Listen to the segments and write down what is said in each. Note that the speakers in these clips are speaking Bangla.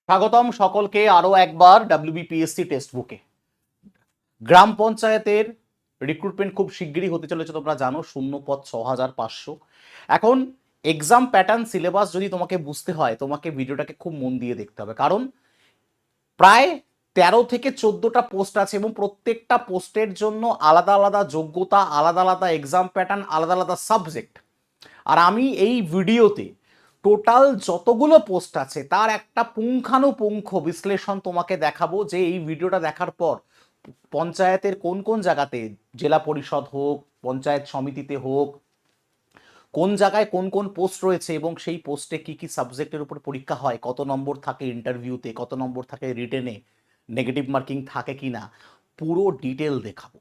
স্বাগতম সকলকে আরো একবার ডাব্লিউবিপিএসসি টেক্সট বুকে। গ্রাম পঞ্চায়েতের রিক্রুটমেন্ট খুব শিগগিরই হতে চলেছে, তোমরা জানো। শূন্য পদ 6500। এখন এক্সাম প্যাটার্ন সিলেবাস যদি তোমাকে বুঝতে হয়, তোমাকে ভিডিওটাকে খুব মন দিয়ে দেখতে হবে, কারণ প্রায় 13 থেকে 14টা পোস্ট আছে এবং প্রত্যেকটা পোস্টের জন্য আলাদা আলাদা যোগ্যতা, আলাদা আলাদা এক্সাম প্যাটার্ন, আলাদা আলাদা সাবজেক্ট। আর আমি এই ভিডিওতে টোটাল যতগুলো পোস্ট আছে তার একটা পুঙ্খানুপুঙ্খ বিশ্লেষণ তোমাকে দেখাবো, যে এই ভিডিওটা দেখার পর পঞ্চায়েতের কোন কোন জায়গাতে, জেলা পরিষদ হোক, পঞ্চায়েত সমিতিতে হোক, কোন জায়গায় কোন কোন পোস্ট রয়েছে এবং সেই পোস্টে কি কি সাবজেক্টের উপর পরীক্ষা হয়, কত নম্বর থাকে ইন্টারভিউতে, কত নম্বর থাকে রিটেনে, নেগেটিভ মার্কিং থাকে কি না, পুরো ডিটেল দেখাবো।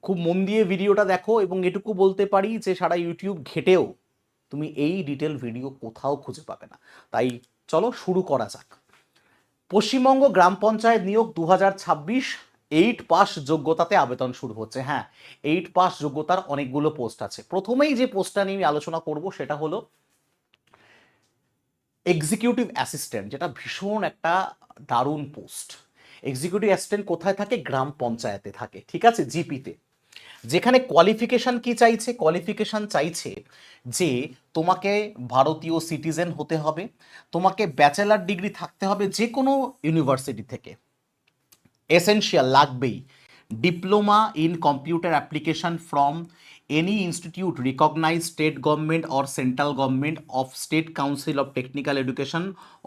খুব মন দিয়ে ভিডিওটা দেখো, এবং এটুকু বলতে পারি যে সারা ইউটিউব ঘেটেও তুমি এই ডিটেল ভিডিও কোথাও খুঁজে পাবে না। তাই চলো শুরু করা যাক। পশ্চিমবঙ্গ গ্রাম পঞ্চায়েত নিয়োগ 2026 8 পাস যোগ্যতাতে আবেদন শুরু হচ্ছে। হ্যাঁ, 8 পাস যোগ্যতার অনেকগুলো পোস্ট আছে। প্রথমেই যে পোস্টটা নিয়ে আমি আলোচনা করব সেটা হলো এক্সিকিউটিভ অ্যাসিস্ট্যান্ট, যেটা ভীষণ একটা দারুণ পোস্ট। এক্সিকিউটিভ অ্যাসিস্ট্যান্ট কোথায় থাকে? গ্রাম পঞ্চায়েতে থাকে, ঠিক আছে, জিপিতে। যেখানে কোয়ালিফিকেশন কি চাইছে? কোয়ালিফিকেশন চাইছে যে তোমাকে ভারতীয় সিটিজেন হতে হবে, তোমাকে ব্যাচেলার ডিগ্রি থাকতে হবে যে কোনো ইউনিভার্সিটি থেকে, এসেনশিয়াল লাগবেই। Diploma in computer application from any institute recognise state government or central government of state council of technical education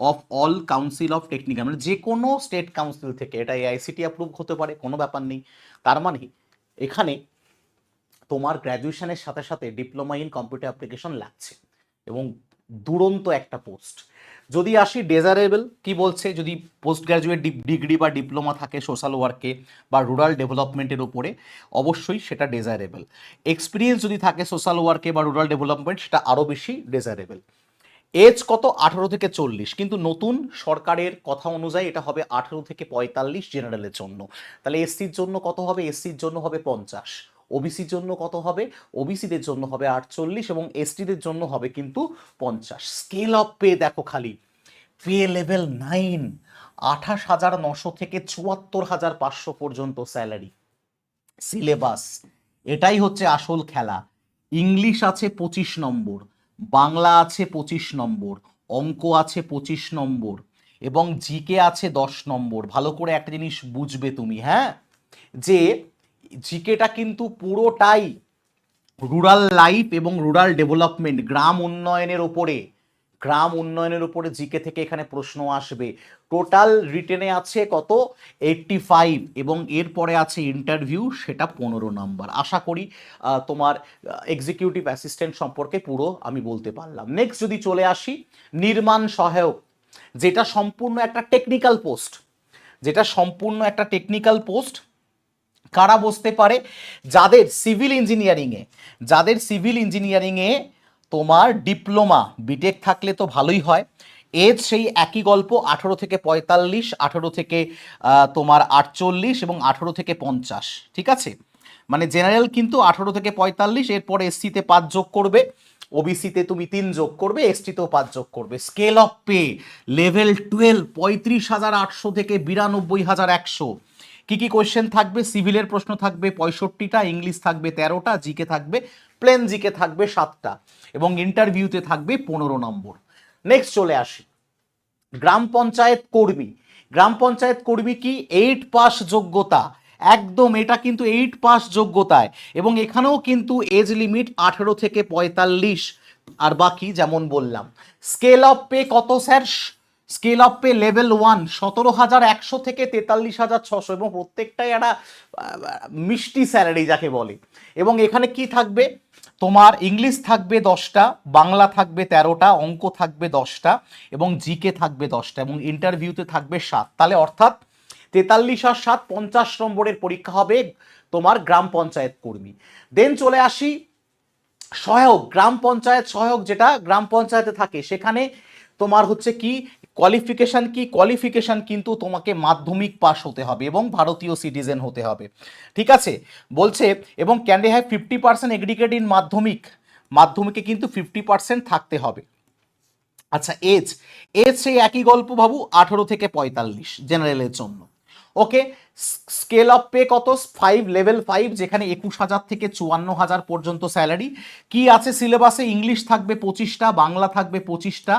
of all council of technical, মানে যে কোনো স্টেট কাউন্সিল থেকে। এটা এআইসিটি অ্যাপ্রুভ হতে পারে, কোনো ব্যাপার নেই। তার মানে এখানে তোমার গ্র্যাজুয়েশনের সাথে সাথে ডিপ্লোমা ইন কম্পিউটার অ্যাপ্লিকেশন লাগছে, এবং দুরন্ত একটা পোস্ট। যদি আসি ডেজারেবল, কি বলছে? যদি পোস্ট গ্র্যাজুয়েট ডিগ্রি বা ডিপ্লোমা থাকে সোশ্যাল ওয়ার্কে বা রুরাল ডেভেলপমেন্টের উপরে, অবশ্যই সেটা ডেজারেবল। এক্সপিরিয়েন্স যদি থাকে সোশ্যাল ওয়ার্কে বা রুরাল ডেভেলপমেন্ট, সেটা আরও বেশি ডেজারেবল। এজ কত? 18 থেকে 40, কিন্তু নতুন সরকারের কথা অনুযায়ী এটা হবে 18 থেকে 45 জেনারেলের জন্য। তাহলে এসসির জন্য কত হবে? এসসির জন্য হবে 50। ওবিসির জন্য কত হবে? ওবিসিদের জন্য হবে 48, এবং এসটিদের জন্য হবে কিন্তু 50। স্কেল অফ পে দেখো খালি, পে লেভেল 9, 28,900 থেকে 74,500 পর্যন্ত স্যালারি। সিলেবাস, এটাই হচ্ছে আসল খেলা। ইংলিশ আছে 25 নম্বর, বাংলা আছে 25 নম্বর, অঙ্ক আছে 25 নম্বর, এবং জিকে আছে 10 নম্বর। ভালো করে একটা জিনিস বুঝবে তুমি, হ্যাঁ, যে জিকেটা কিন্তু পুরোটাই রুরাল লাইফ এবং রুরাল ডেভেলপমেন্ট, গ্রাম উন্নয়নের ওপরে। গ্রাম উন্নয়নের উপরে জিকে থেকে এখানে প্রশ্ন আসবে। টোটাল রিটেনে আছে কত? 85, এবং এরপরে আছে ইন্টারভিউ, সেটা 15 নাম্বার। আশা করি তোমার এক্সিকিউটিভ অ্যাসিস্ট্যান্ট সম্পর্কে পুরো আমি বলতে পারলাম। নেক্সট যদি চলে আসি, নির্মাণ সহায়ক, যেটা সম্পূর্ণ একটা টেকনিক্যাল পোস্ট, যেটা সম্পূর্ণ একটা টেকনিক্যাল পোস্ট। কারা বসতে পারে? যাদের সিভিল ইঞ্জিনিয়ারিংয়ে, যাদের সিভিল ইঞ্জিনিয়ারিংয়ে তোমার ডিপ্লোমা বিটেক থাকলে তো ভালোই হয়। এজ সেই একই গল্প, 18 থেকে 45, 18 থেকে তোমার 48, এবং 18 থেকে 50, ঠিক আছে। মানে জেনারেল কিন্তু 18 থেকে 45, এরপরে এসসিতে 5 যোগ করবে, ওবিসিতে তুমি 3 যোগ করবে, এসটিতেও 5 যোগ করবে। স্কেল অফ পে লেভেল 12, 35,800 থেকে 92,100। কি কি কোয়েশ্চেন থাকবে? সিভিলের প্রশ্ন থাকবে 65টা, ইংলিশ থাকবে 13টা, জিকে থাকবে, প্লেন জিকে থাকবে 7টা, এবং ইন্টারভিউতে থাকবে 15 নম্বর। নেক্সট চলে আসি, গ্রাম পঞ্চায়েত কর্মী। গ্রাম পঞ্চায়েত কর্মী কি? 8 পাস যোগ্যতা, একদম এটা কিন্তু 8 পাস যোগ্যতায়, এবং এখানেও কিন্তু এজ লিমিট 18 থেকে 45, আর বাকি যেমন বললাম। স্কেল অফ পে কত sir? Scale of pay level 1 17,100 থেকে 43,600, এবং প্রত্যেকটাই একটা মিষ্টি স্যালারি যাকে বলে। এবং এখানে কি থাকবে? তোমার ইংলিশ থাকবে 10টা, বাংলা থাকবে 13টা, অঙ্ক থাকবে 10টা, এবং জিকে থাকবে 10টা, এবং ইন্টারভিউতে থাকবে 7। তাহলে অর্থাৎ 43 আর 7, 50 নম্বরের পরীক্ষা হবে তোমার গ্রাম পঞ্চায়েত কর্মী। দেন চলে আসি সহায়ক, গ্রাম পঞ্চায়েত সহায়ক, যেটা গ্রাম পঞ্চায়েতে থাকে। সেখানে তোমার হচ্ছে কি কোয়ালিফিকেশন? কি কোয়ালিফিকেশন? কিন্তু তোমাকে মাধ্যমিক পাস হতে হবে এবং ভারতীয় সিটিজেন হতে হবে, ঠিক আছে। বলছে এবং can they have 50% aggregate in Madhyamik, মাধ্যমিকে কিন্তু 50% থাকতে হবে। আচ্ছা এজ, এজ সেই একই গল্প ভাবু, 18 থেকে 45 জেনারেলের জন্য। ওকে, স্কেল অফ পে কত? 5, লেভেল 5, যেখানে 21,000 থেকে 54,000 পর্যন্ত স্যালারি। কি আছে সিলেবাসে? ইংলিশ থাকবে 25টা, বাংলা থাকবে 25টা,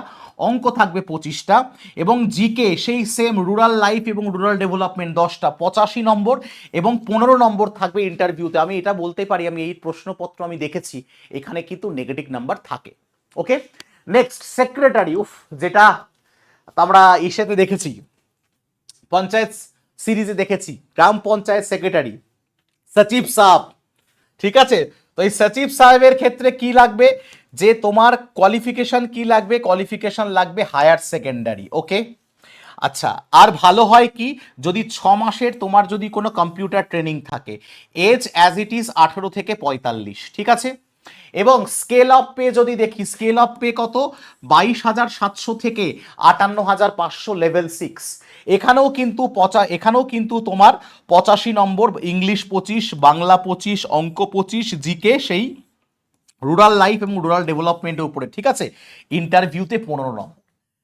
অঙ্ক থাকবে 25টা, এবং জিকে সেই সেম রুরাল লাইফ এবং রুরাল ডেভেলপমেন্ট 10টা, 85 নম্বর, এবং 15 নম্বর থাকবে ইন্টারভিউতে। আমি এটা বলতে পারি, আমি এই প্রশ্নপত্র আমি দেখেছি, এখানে কিন্তু নেগেটিভ নাম্বার থাকে। ওকে, নেক্সট সেক্রেটারি, উফ, যেটা আমরা ইসেতে দেখেছি, পঞ্চায়েত সিরিজে দেখেছি, গ্রাম পঞ্চায়েত সেক্রেটারি, সচিব সাহেব। ঠিক আছে, তো এই সচিব সাহেবের ক্ষেত্রে কি লাগবে, যে তোমার কোয়ালিফিকেশন কি লাগবে? কোয়ালিফিকেশন লাগবে হায়ার সেকেন্ডারি। ওকে, আচ্ছা, আর ভালো হয় কি যদি 6 মাসের তোমার যদি কোনো কম্পিউটার ট্রেনিং থাকে। এজ অ্যাজ ইট ইজ 18 থেকে 45, ঠিক আছে। এবং স্কেল অফ পে যদি দেখি, স্কেল অফ পে কত? 22,700 থেকে 58,500, লেভেল 6। এখানেও কিন্তু তোমার 85 নম্বর, ইংলিশ 25, বাংলা 25, অঙ্ক 25, জিকে সেই রুরাল লাইফ এবং রুরাল ডেভেলপমেন্টের উপরে, ঠিক আছে। ইন্টারভিউতে 15 নম্বর।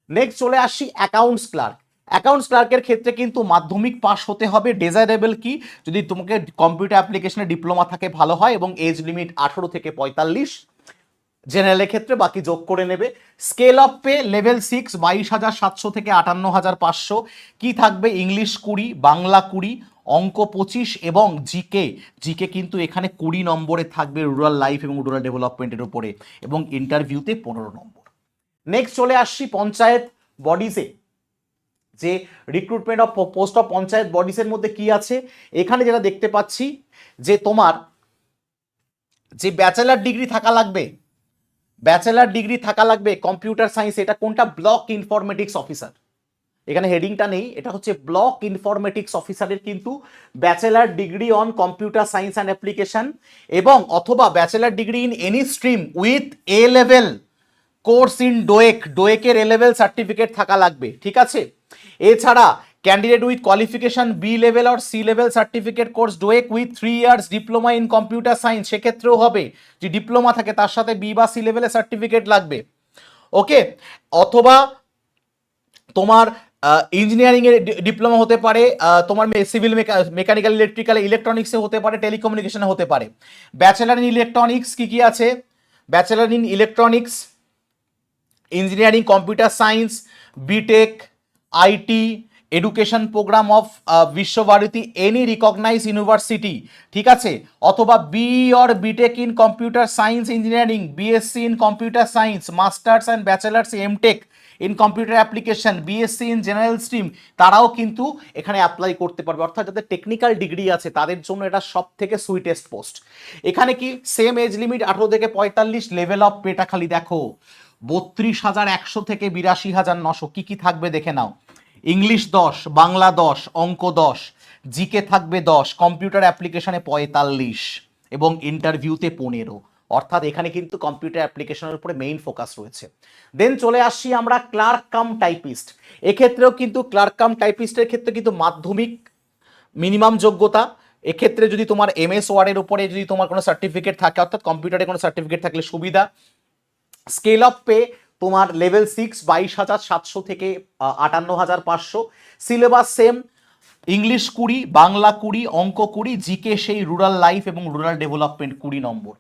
নেক্সট চলে আসি অ্যাকাউন্টস ক্লার্ক। অ্যাকাউন্টস ক্লার্কের ক্ষেত্রে কিন্তু মাধ্যমিক পাস হতে হবে। ডেজারেবল কি, যদি তোমাকে কম্পিউটার অ্যাপ্লিকেশনে ডিপ্লোমা থাকে ভালো হয়, এবং এজ লিমিট 18 থেকে 45, জেনারেলের ক্ষেত্রে বাকি যোগ করে নেবে। স্কেল অফ পে লেভেল 6, 22,700 থেকে 58,500। কি থাকবে? ইংলিশ 20, বাংলা 20, অঙ্ক 25, এবং জিকে, জিকে কিন্তু এখানে 20 নম্বরে থাকবে রুরাল লাইফ এবং রুরাল ডেভেলপমেন্টের উপরে, এবং ইন্টারভিউতে 15 নম্বর। নেক্সট চলে আসছি পঞ্চায়েত বডিজে, যে recruitment of post of panchayat বডিজের মধ্যে কি আছে। এখানে যেটা দেখতে পাচ্ছি, যে তোমার যে ব্যাচেলার ডিগ্রি থাকা লাগবে, ব্যাচেলার ডিগ্রি থাকা লাগবে কম্পিউটার সায়েন্স। এটা কোনটা? Block informatics officer. এখানে হেডিংটা নেই, এটা হচ্ছে ব্লক ইনফরমেটিক্স অফিসারের কিন্তু bachelor degree on computer science and application, এবং অথবা bachelor degree in any stream with A level course in DOEACC, ডোয়েকের এ লেভেল সার্টিফিকেট থাকা লাগবে, ঠিক আছে। এছাড়া candidate with qualification B level or C level certificate course DOEACC with 3 years diploma in computer science, সেক্ষেত্রেও হবে। যে ডিপ্লোমা থাকে তার সাথে বি বা সি লেভেলের সার্টিফিকেট লাগবে। ওকে, অথবা তোমার ইঞ্জিনিয়ারিং এর ডিপ্লোমা হতে পারে, তোমার সিভিল মেকানিক্যাল ইলেকট্রিক্যাল ইলেকট্রনিক্সে হতে পারে, টেলিকমিউনিকেশনে হতে পারে। ব্যাচেলার ইন ইলেকট্রনিক্স কি কি আছে? Bachelor in electronics, engineering computer science, B Tech, IT, education programme of Visva Bharati any recognise university, ঠিক আছে। অথবা be or BTech in computer science engineering, BSc in computer science, masters and bachelors MTech in computer application, BSc in general stream, তারাও কিন্তু এখানে অ্যাপ্লাই করতে পারবে। অর্থাৎ যাদের টেকনিক্যাল ডিগ্রি আছে তাদের জন্য এটা সব থেকে সুইটেস্ট পোস্ট। এখানে কি সেম এজ লিমিট 18 থেকে 45, লেভেল অফ পেটা খালি দেখো 32,100 থেকে 82,900। কি কি থাকবে দেখে নাও। ইংলিশ 10, বাংলা 10, অঙ্ক 10, জিকে থাকবে 10, কম্পিউটার অ্যাপ্লিকেশনে 45, এবং ইন্টারভিউতে 15। অর্থাৎ এখানে কিন্তু কম্পিউটার অ্যাপ্লিকেশনের উপরে মেইন ফোকাস রয়েছে। দেন চলে আসছি আমরা ক্লার্ক কাম টাইপিস্ট। এক্ষেত্রেও কিন্তু ক্লার্ক কাম টাইপিস্টের ক্ষেত্রে কিন্তু মাধ্যমিক মিনিমাম যোগ্যতা। এক্ষেত্রে যদি তোমার এমএস ওয়ার্ডের উপরে যদি তোমার কোনো সার্টিফিকেট থাকে, অর্থাৎ কম্পিউটারে কোনো সার্টিফিকেট থাকলে সুবিধা। স্কেল অফ পে তোমার লেভেল 6, 22,700 থেকে 58,500। সিলেবাস সেম, ইংলিশ 20, বাংলা 20, অঙ্ক 20, জিকে সেই রুরাল লাইফ এবং রুরাল ডেভেলপমেন্ট 20 নম্বর।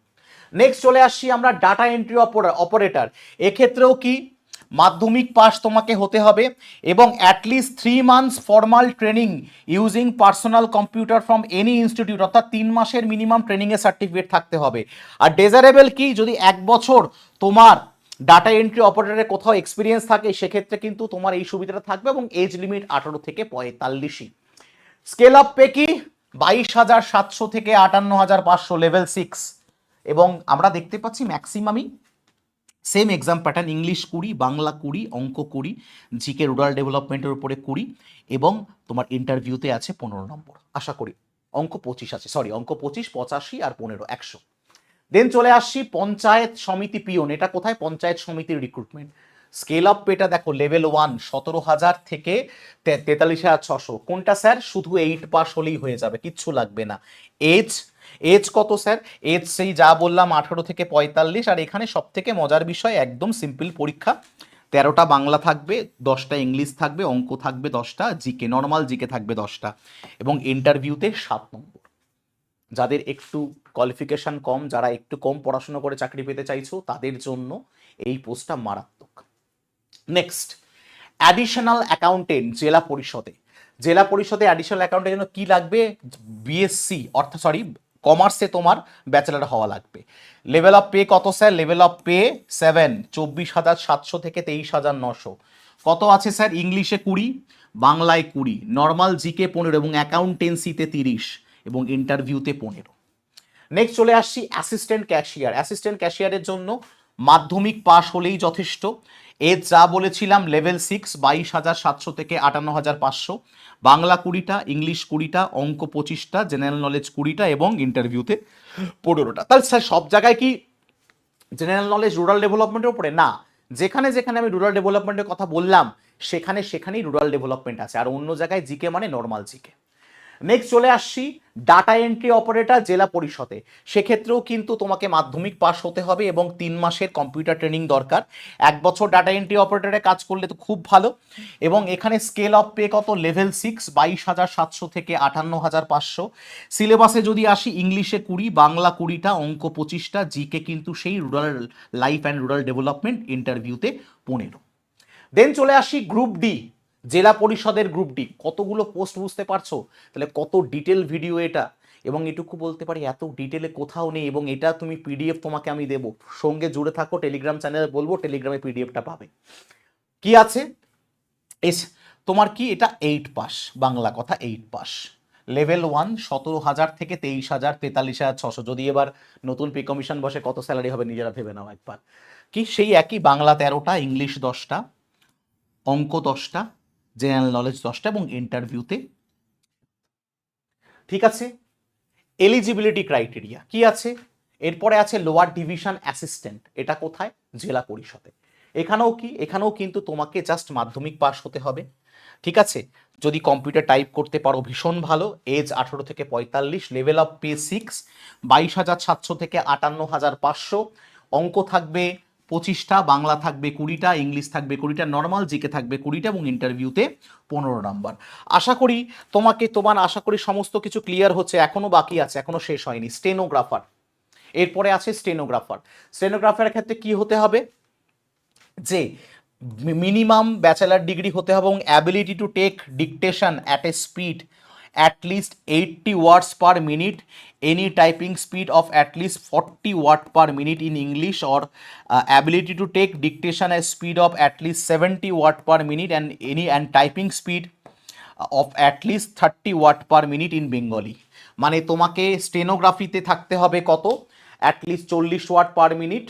নেক্সট চলে আসছি আমরা ডাটা এন্ট্রি অপারেটর। এক্ষেত্রেও কি মাধ্যমিক পাস তোমাকে হতে হবে, এবং at least 3 months formal training using personal computer from any institute, অর্থাৎ 3 মাসের মিনিমাম ট্রেনিংয়ের সার্টিফিকেট থাকতে হবে। আর ডেজারেবল কি, যদি 1 বছর তোমার ডাটা এন্ট্রি অপারেটরের কোথাও এক্সপিরিয়েন্স থাকে সেক্ষেত্রে কিন্তু তোমার এই সুবিধাটা থাকবে, এবং এজ লিমিট 18 থেকে 45। স্কেল অফ পে কি 22,700 থেকে 58,500, লেভেল 6, এবং আমরা দেখতে পাচ্ছি ম্যাক্সিমামই same exam pattern, English 20, Bangla 20, অঙ্ক 20, জিকে রুরাল ডেভেলপমেন্টের উপরে 20, এবং তোমার ইন্টারভিউতে আছে 15 নম্বর আশা করি। অঙ্ক 25 আছে, সরি, অঙ্ক 25, 85 আর 15, 100। দেন চলে আসছি পঞ্চায়েত সমিতি পিওন। এটা কোথায়? পঞ্চায়েত সমিতির রিক্রুটমেন্ট। স্কেল অফ পেটা দেখো লেভেল 1, 17,000 থেকে 43,600। কোনটা স্যার? শুধু 8 পাস হলেই হয়ে যাবে, কিচ্ছু লাগবে না। এজ, এজ কত স্যার? এজ সেই যা বললাম 18 থেকে 45। আর এখানে সব থেকে মজার বিষয়, একদম সিম্পল পরীক্ষা, 13টা বাংলা থাকবে, 10টা ইংলিশ থাকবে, অঙ্ক থাকবে 10টা, জিকে নর্মাল জিকে থাকবে 10টা, এবং ইন্টারভিউতে 7 নম্বর। যাদের একটু কোয়ালিফিকেশন কম, যারা একটু কম পড়াশোনা করে চাকরি পেতে চাইছো, তাদের জন্য এই পোস্টটা মারাত্মক। নেক্সট, অ্যাডিশনাল অ্যাকাউন্টেন্ট জেলা পরিষদে। জেলা পরিষদে অ্যাডিশনাল অ্যাকাউন্টের জন্য কি লাগবে? বিএসসি অর্থাৎ কমার্সে তোমার ব্যাচেলার হওয়া লাগবে। লেভেল অফ পে কত স্যার? লেভেল অফ পে 7, 24,700 থেকে 23,900। কত আছে স্যার? ইংলিশে 20, বাংলায় 20, নর্মাল জিকে 15 এবং অ্যাকাউন্টেন্সিতে 30 এবং ইন্টারভিউতে 15। নেক্সট চলে আসছি অ্যাসিস্ট্যান্ট ক্যাশিয়ার। অ্যাসিস্ট্যান্ট ক্যাশিয়ারের জন্য মাধ্যমিক পাস হলেই যথেষ্ট। এজ যা বলেছিলাম, লেভেল 6 22,700 থেকে 58,500, বাংলা 20টা, ইংলিশ 20টা, অঙ্ক 25টা, জেনারেল নলেজ 20টা এবং ইন্টারভিউতে 15টা। তাহলে স্যার সব জায়গায় কি জেনারেল নলেজ রুরাল ডেভেলপমেন্টের উপরে? না, যেখানে যেখানে আমি রুরাল ডেভেলপমেন্টের কথা বললাম সেখানেই রুরাল ডেভেলপমেন্ট আছে, আর অন্য জায়গায় জিকে মানে নর্মাল জিকে। নেক্সট চলে আসছি ডাটা এন্ট্রি অপারেটর জেলা পরিষদে। সেক্ষেত্রেও কিন্তু তোমাকে মাধ্যমিক পাস হতে হবে এবং 3 মাসের কম্পিউটার ট্রেনিং দরকার। 1 বছর ডাটা এন্ট্রি অপারেটরে কাজ করলে তো খুব ভালো। এবং এখানে স্কেল অফ পে কত? লেভেল 6 22,700 থেকে 58,500। সিলেবাসে যদি আসি, ইংলিশে 20, বাংলা 20টা, অঙ্ক 25টা, জিকে কিন্তু সেই rural life and rural development, ইন্টারভিউতে 15। দেন চলে আসি গ্রুপ ডি, জেলা পরিষদের গ্রুপ ডি। কতগুলো পোস্ট, বুঝতে পারছো? তাহলে কত ডিটেল ভিডিও এটা, এবং এটুকু বলতে পারি এত ডিটেলে কোথাও নেই। এবং এটা তুমি পিডিএফ তোমাকে আমি দেবো, সঙ্গে জুড়ে থাকো, টেলিগ্রাম চ্যানেলে বলবো, টেলিগ্রামে পিডিএফটা পাবে। কি আছে? এস তোমার কি এটা 8 পাস, বাংলা কথা 8 পাস। লেভেল 1 17,000 থেকে 23,000, 43,600। যদি এবার নতুন পে কমিশন বসে কত স্যালারি হবে নিজেরা ভেবে নাও একবার। কি সেই একই, বাংলা 13টা, ইংলিশ 10টা, অঙ্ক 10টা, জেনারেল নলেজ 10টা এবং ইন্টারভিউতে। ঠিক আছে, এলিজিবিলিটি ক্রাইটেরিয়া কি আছে? এরপরে আছে লোয়ার ডিভিশন অ্যাসিস্ট্যান্ট। এটা কোথায়? জেলা পরিষদে। এখানেও কিন্তু তোমাকে জাস্ট মাধ্যমিক পাস হতে হবে। ঠিক আছে, যদি কম্পিউটার টাইপ করতে পারো ভীষণ ভালো। এজ 18 থেকে 45, লেভেল অফ পে 6 22,700 থেকে 58,500, অঙ্ক থাকবে 25টা, বাংলা থাকবে 20টা, ইংলিশ থাকবে 20টা, নর্মাল জিকে থাকবে 20টা এবং ইন্টারভিউতে 15 নাম্বার। আশা করি আশা করি সমস্ত কিছু ক্লিয়ার হচ্ছে। এখনো বাকি আছে, এখনো শেষ হয়নি। স্টেনোগ্রাফার, এরপরে আছে স্টেনোগ্রাফার। স্টেনোগ্রাফারের ক্ষেত্রে কি হতে হবে? যে মিনিমাম ব্যাচেলার ডিগ্রি হতে হবে এবং ability to take dictation at a speed at least 80 words per minute, any typing speed of at least 40 word per minute in English, or ability to take dictation at speed of at least 70 word per minute and typing speed of at least 30 word per minute in Bengali। মানে তোমাকে স্টেনোগ্রাফিতে থাকতে হবে কত? At least 40 word per minute,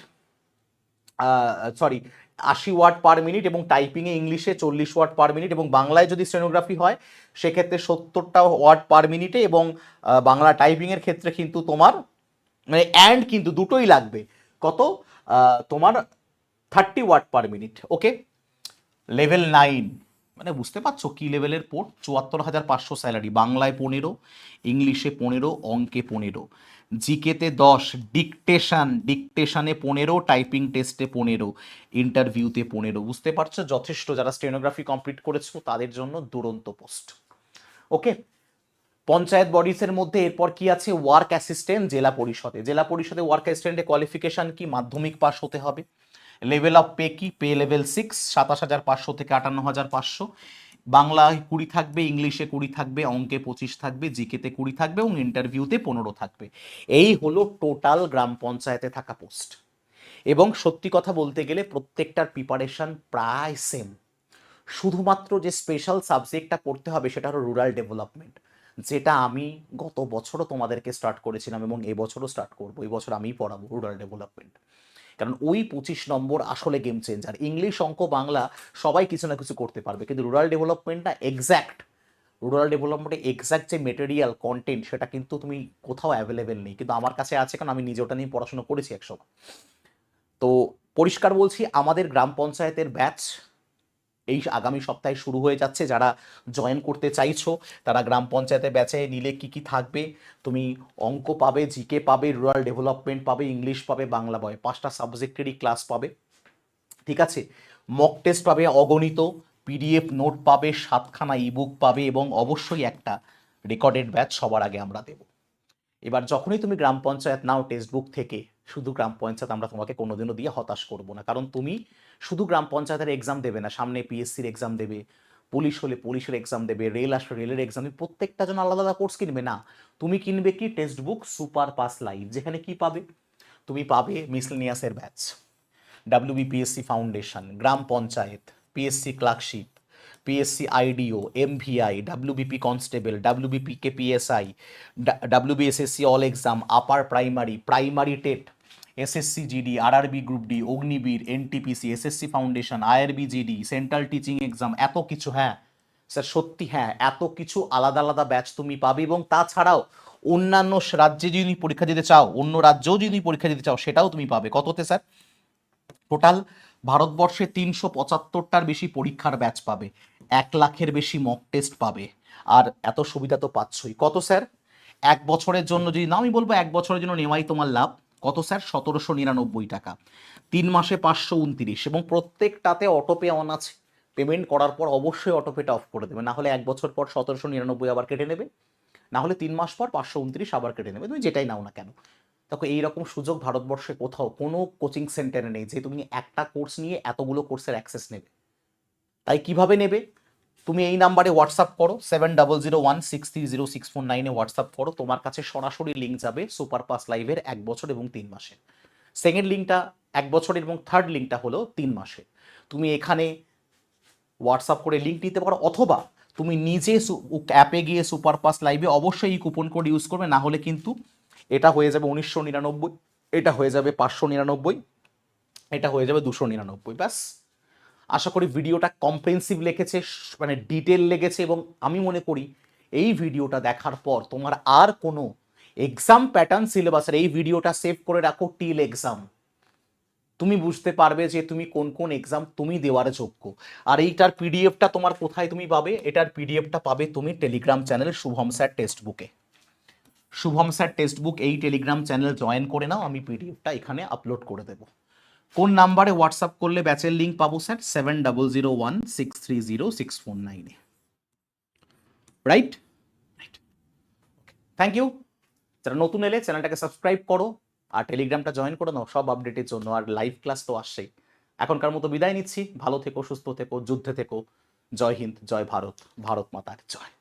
80 word per minute, এবং টাইপিংয়ে ইংলিশে 40 ওয়াট পার মিনিট, এবং বাংলায় যদি স্টেনোগ্রাফি হয় সেক্ষেত্রে 70টা ওয়াট পার মিনিটে, এবং বাংলা টাইপিংয়ের ক্ষেত্রে কিন্তু তোমার মানে কিন্তু দুটোই লাগবে। কত? তোমার 30 ওয়াট পার মিনিট। ওকে, লেভেল 9, মানে বুঝতে পারছো কি লেভেলের পোর্ট। 74,500 স্যালারি, বাংলায় 15, ইংলিশে 15, অঙ্কে 15, জিকেতে 10, ডিকটেশনে 15, টাইপিং টেস্টে 15, ইন্টারভিউতে 15। বুঝতে পারছো, যথেষ্ট। যারা স্টেনোগ্রাফি কমপ্লিট করেছো তাদের জন্য দুরন্ত পোস্ট। ওকে, পঞ্চায়েত বডিসের মধ্যে এরপর কি আছে? ওয়ার্ক অ্যাসিস্ট্যান্ট জেলা পরিষদে। জেলা পরিষদে ওয়ার্ক অ্যাসিস্ট্যান্টের কোয়ালিফিকেশন কি? মাধ্যমিক পাস হতে হবে। লেভেল অফ পে কি? পে লেভেল 6 27,500 থেকে 58,500, বাংলায় 20 থাকবে, ইংলিশে 20 থাকবে, অঙ্কে 25 থাকবে, জিকেতে 20 থাকবে এবং ইন্টারভিউতে 15 থাকবে। এই হলো টোটাল গ্রাম পঞ্চায়েতে থাকা পোস্ট। এবং সত্যি কথা বলতে গেলে প্রত্যেকটার প্রিপারেশন প্রায় সেম। শুধুমাত্র যে স্পেশাল সাবজেক্টটা পড়তে হবে সেটা হলো রুরাল ডেভেলপমেন্ট, যেটা আমি গত বছরও তোমাদেরকে স্টার্ট করেছিলাম এবং এবছরও স্টার্ট করবো। এই বছর আমিই পড়াবো রুরাল ডেভেলপমেন্ট, কারণ ওই 25 নম্বর আসলে গেম চেঞ্জার। ইংলিশ, অঙ্ক, বাংলা সবাই কিছু না কিছু করতে পারবে, কিন্তু রুরাল ডেভেলপমেন্টটা রুরাল ডেভেলপমেন্টে এক্স্যাক্ট যে মেটেরিয়াল কন্টেন্ট সেটা কিন্তু তুমি কোথাও অ্যাভেলেবেল নেই, কিন্তু আমার কাছে আছে, কারণ আমি নিজে ওটা নিয়ে পড়াশোনা করেছি একসময়। তো পরিষ্কার বলছি, আমাদের গ্রাম পঞ্চায়েতের ব্যাচ এই আগামী সপ্তাহে শুরু হয়ে যাচ্ছে। যারা জয়েন করতে চাইছো তারা গ্রাম পঞ্চায়েতের ব্যাচে নিলে কি কি থাকবে? তুমি অঙ্ক পাবে, জিকে পাবে, রুরাল ডেভেলপমেন্ট পাবে, ইংলিশ পাবে, বাংলা পাবে, 5টা সাবজেক্টেরই ক্লাস পাবে। ঠিক আছে, মক টেস্ট পাবে অগণিত, পিডিএফ নোট পাবে, 7খানা ইবুক পাবে, এবং অবশ্যই একটা রেকর্ডেড ব্যাচ সবার আগে আমরা দেব। এবার যখনই তুমি গ্রাম পঞ্চায়েত নাও টেক্সট বুক থেকে, শুধু গ্রাম পঞ্চায়েত আমরা তোমাকে কোনোদিনও দিয়ে হতাশ করব না, কারণ তুমি শুধু গ্রাম পঞ্চায়েতের এক্সাম দেবে না, সামনে পিএসসির এক্সাম দেবে, পুলিশ হলে পুলিশের এক্সাম দেবে, রেল আসলে রেলের এক্সাম দেবে, প্রত্যেকটা জন আলাদা আলাদা কোর্স কিনবে না, তুমি কিনবে কি text book super pass live, যেখানে কি পাবে, তুমি পাবে মিসলেনিয়াসের ব্যাচ, ডাব্লিউবিপিএসসি ফাউন্ডেশন, গ্রাম panchayat, PSC clerkship, PSC IDO, MVI, WBP constable, WBP KPSI, WBSSC all exam, upper primary, primary TET, SSC GD, RRB group D, Agniveer, NTPC, SSC foundation, IRB GD, central teaching exam, এত কিছু। হ্যাঁ স্যার সত্যি, হ্যাঁ এত কিছু আলাদা আলাদা ব্যাচ তুমি পাবে, এবং তাছাড়াও অন্যান্য রাজ্যে যদি পরীক্ষা দিতে চাও, অন্য রাজ্যেও যদি পরীক্ষা দিতে চাও, সেটাও তুমি পাবে। কততে স্যার? টোটাল ভারতবর্ষে 375টার বেশি পরীক্ষার ব্যাচ পাবে, 1 লাখের বেশি মক টেস্ট পাবে, আর এত সুবিধা তো পাচ্ছই। কত স্যার? 1 বছরের জন্য যদি না, আমি বলবো 1 বছরের জন্য নেওয়াই তোমার লাভ। কত স্যার? 1799 টাকা। 3 মাসে 529, এবং প্রত্যেকটাতে অটোপে অন আছে। পেমেন্ট করার পর অবশ্যই অটোপেটা অফ করে দেবে, না হলে 1 বছর পর 1799 আবার কেটে নেবে, না হলে 3 মাস পর 529 আবার কেটে নেবে, তুমি যেটাই নাও না কেন। দেখো এইরকম সুযোগ ভারতবর্ষে কোথাও কোনো কোচিং সেন্টারে নেই যে তুমি একটা কোর্স নিয়ে এতগুলো কোর্সের অ্যাক্সেস নেবে। তাই কিভাবে নেবে? তুমি এই নাম্বারে হোয়াটসঅ্যাপ করো, 7001630649 হোয়াটসঅ্যাপ করো, তোমার কাছে সরাসরি লিঙ্ক যাবে সুপার পাস লাইভের 1 বছর এবং 3 মাসের। সেকেন্ড লিঙ্কটা 1 বছরের, এবং থার্ড লিঙ্কটা হলো 3 মাসের। তুমি এখানে হোয়াটসঅ্যাপ করে লিঙ্ক নিতে পারো, অথবা তুমি নিজে অ্যাপে গিয়ে সুপার পাস লাইভে অবশ্যই এই কুপন কোড ইউজ করবে, না হলে কিন্তু এটা হয়ে যাবে 1999, এটা হয়ে যাবে 599, এটা হয়ে যাবে 299, ব্যাস। আশা করি ভিডিওটা কম্প্রেহেন্সিভ লেগেছে, মানে ডিটেল লেগেছে, এবং আমি মনে করি এই ভিডিওটা দেখার পর তোমার আর কোনো এক্সাম প্যাটার্ন সিলেবাসের, এই ভিডিওটা সেভ করে রাখো টিল এক্সাম, তুমি বুঝতে পারবে যে তুমি কোন কোন এক্সাম তুমি দেওয়ার যোগ্য। আর এইটার পিডিএফটা তোমার কোথায় তুমি পাবে? এটার পিডিএফটা পাবে তুমি Telegram channel Shubham sir text বুকে। শুভম স্যার টেক্সট বুক এই টেলিগ্রাম চ্যানেল জয়েন করে নাও, আমি পিডিএফটা এখানে আপলোড করে দেবো। কোন নাম্বারে হোয়াটসঅ্যাপ করলে ব্যাচের লিঙ্ক পাবো স্যার? 7001630649, রাইট? Thank you. যারা নতুন এলে চ্যানেলটাকে সাবস্ক্রাইব করো, আর টেলিগ্রামটা জয়েন করে নাও সব আপডেটের জন্য, আর লাইভ ক্লাস তো আসছেই। এখনকার মতো বিদায় নিচ্ছি, ভালো থেকো, সুস্থ থেকো, যুদ্ধে থেকো। জয় হিন্দ, জয় ভারত, ভারত মাতার জয়।